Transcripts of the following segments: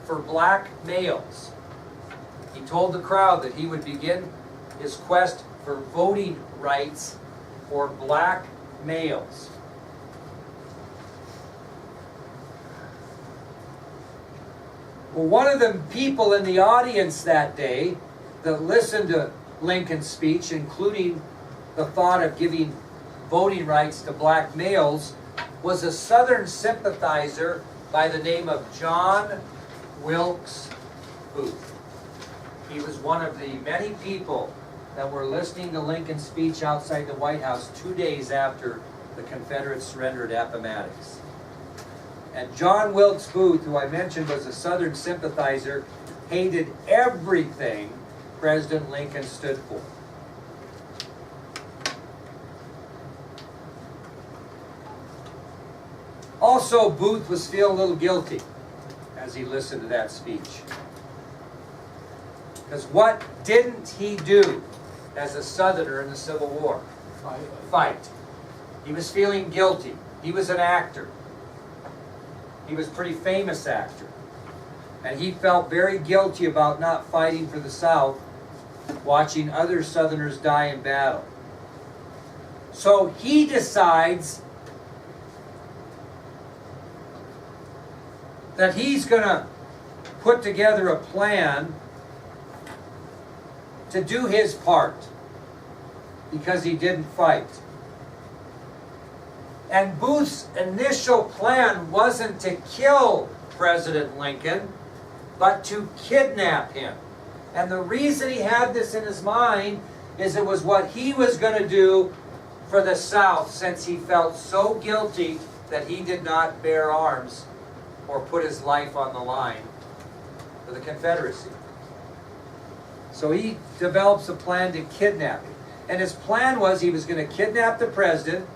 for black males. He told the crowd that he would begin his quest for voting rights for black males. Well, one of the people in the audience that day that listened to Lincoln's speech, including the thought of giving voting rights to black males, was a Southern sympathizer by the name of John Wilkes Booth. He was one of the many people that were listening to Lincoln's speech outside the White House 2 days after the Confederates surrendered Appomattox. And John Wilkes Booth, who I mentioned was a Southern sympathizer, hated everything President Lincoln stood for. Also, Booth was feeling a little guilty as he listened to that speech. Because what didn't he do as a Southerner in the Civil War? Fight. He was feeling guilty. He was an actor. He was a pretty famous actor. And he felt very guilty about not fighting for the South, watching other Southerners die in battle. So he decides that he's going to put together a plan to do his part because he didn't fight. And Booth's initial plan wasn't to kill President Lincoln, but to kidnap him. And the reason he had this in his mind is it was what he was going to do for the South, since he felt so guilty that he did not bear arms or put his life on the line for the Confederacy. So he develops a plan to kidnap him. And his plan was he was going to kidnap the president,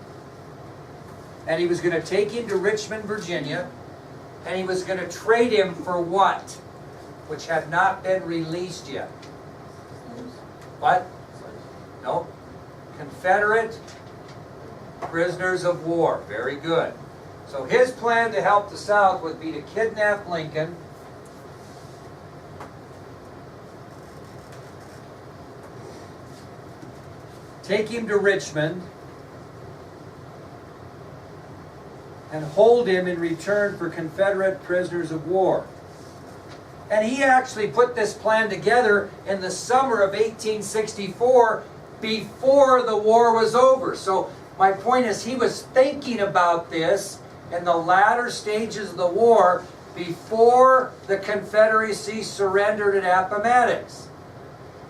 and he was going to take him to Richmond, Virginia, and he was going to trade him for what? Which had not been released yet. What? No. Confederate prisoners of war. Very good. So his plan to help the South would be to kidnap Lincoln, take him to Richmond, and hold him in return for Confederate prisoners of war. And he actually put this plan together in the summer of 1864, before the war was over. So my point is, he was thinking about this in the latter stages of the war, before the Confederacy surrendered at Appomattox.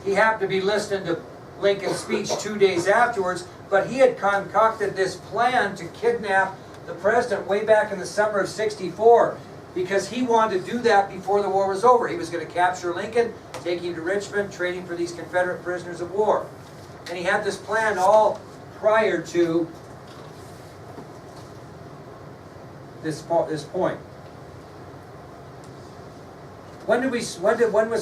He happened to be listening to Lincoln's speech 2 days afterwards, but he had concocted this plan to kidnap the president way back in the summer of '64, because he wanted to do that before the war was over. He was going to capture Lincoln, take him to Richmond, trade him for these Confederate prisoners of war. And he had this plan all prior to this point. When was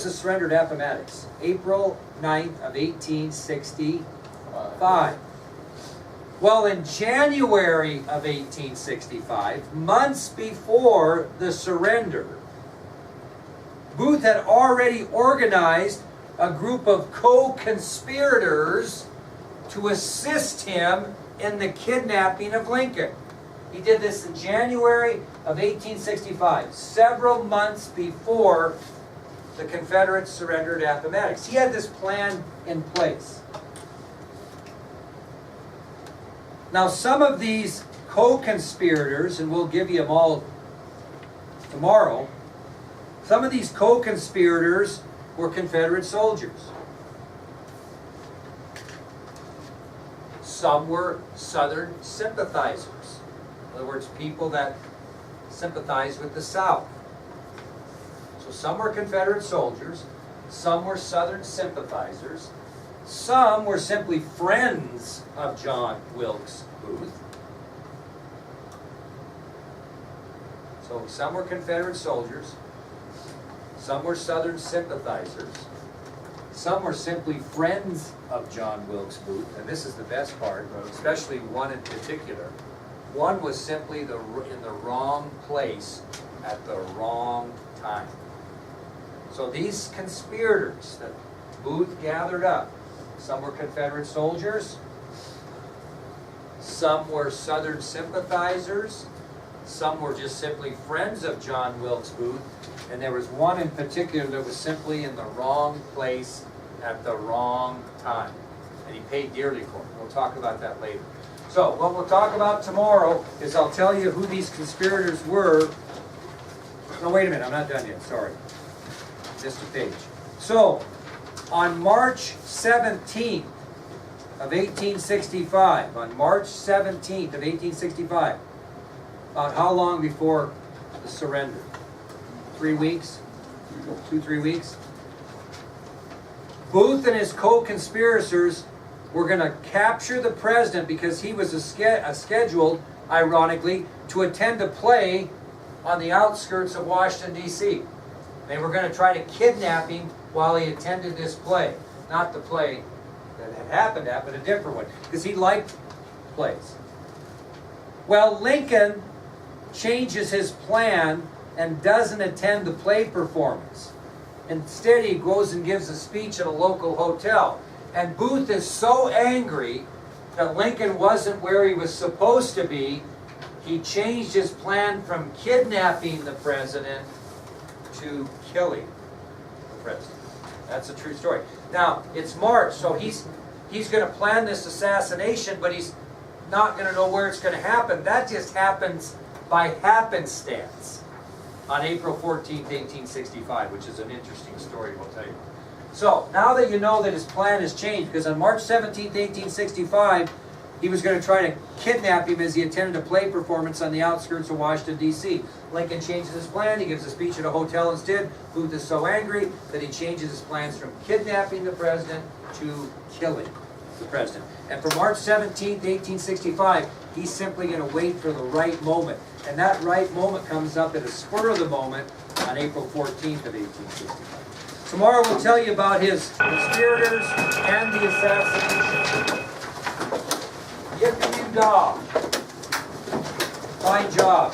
the surrender at Appomattox? April 9th of 1865. Well, in January of 1865, months before the surrender, Booth had already organized a group of co-conspirators to assist him in the kidnapping of Lincoln. He did this in January of 1865, several months before the Confederates surrendered at Appomattox. He had this plan in place. Now, some of these co-conspirators, and we'll give you them all tomorrow, some of these co-conspirators were Confederate soldiers. Some were Southern sympathizers. In other words, people that sympathized with the South. So some were Confederate soldiers, some were Southern sympathizers, some were simply friends of John Wilkes Booth. So some were Confederate soldiers, some were Southern sympathizers, some were simply friends of John Wilkes Booth, and this is the best part, especially one in particular. One was simply in the wrong place at the wrong time. So these conspirators that Booth gathered up, some were Confederate soldiers, some were Southern sympathizers, some were just simply friends of John Wilkes Booth, and there was one in particular that was simply in the wrong place at the wrong time. And he paid dearly for it. We'll talk about that later. So what we'll talk about tomorrow is I'll tell you who these conspirators were. No, wait a minute, I'm not done yet, sorry. Missed a page. So, on March 17th of 1865, on March 17th of 1865, about how long before the surrender? 3 weeks? 2-3 weeks? Booth and his co-conspirators were going to capture the president because he was scheduled, ironically, to attend a play on the outskirts of Washington, D.C. They were going to try to kidnap him while he attended this play. Not the play that had happened at, but a different one, because he liked plays. Well, Lincoln changes his plan and doesn't attend the play performance. Instead, he goes and gives a speech at a local hotel. And Booth is so angry that Lincoln wasn't where he was supposed to be, he changed his plan from kidnapping the president to killing the president. That's a true story. Now, it's March, so he's going to plan this assassination, but he's not going to know where it's going to happen. That just happens by happenstance on April 14th, 1865, which is an interesting story we'll tell you. So, now that you know that his plan has changed, because on March 17th, 1865, he was going to try to kidnap him as he attended a play performance on the outskirts of Washington, D.C. Lincoln changes his plan. He gives a speech at a hotel instead. Booth is so angry that he changes his plans from kidnapping the president to killing the president. And for March 17th, 1865, he's simply going to wait for the right moment. And that right moment comes up at a spur of the moment on April 14th of 1865. Tomorrow we'll tell you about his conspirators and the assassination. Yippee-doo-dah. Fine job.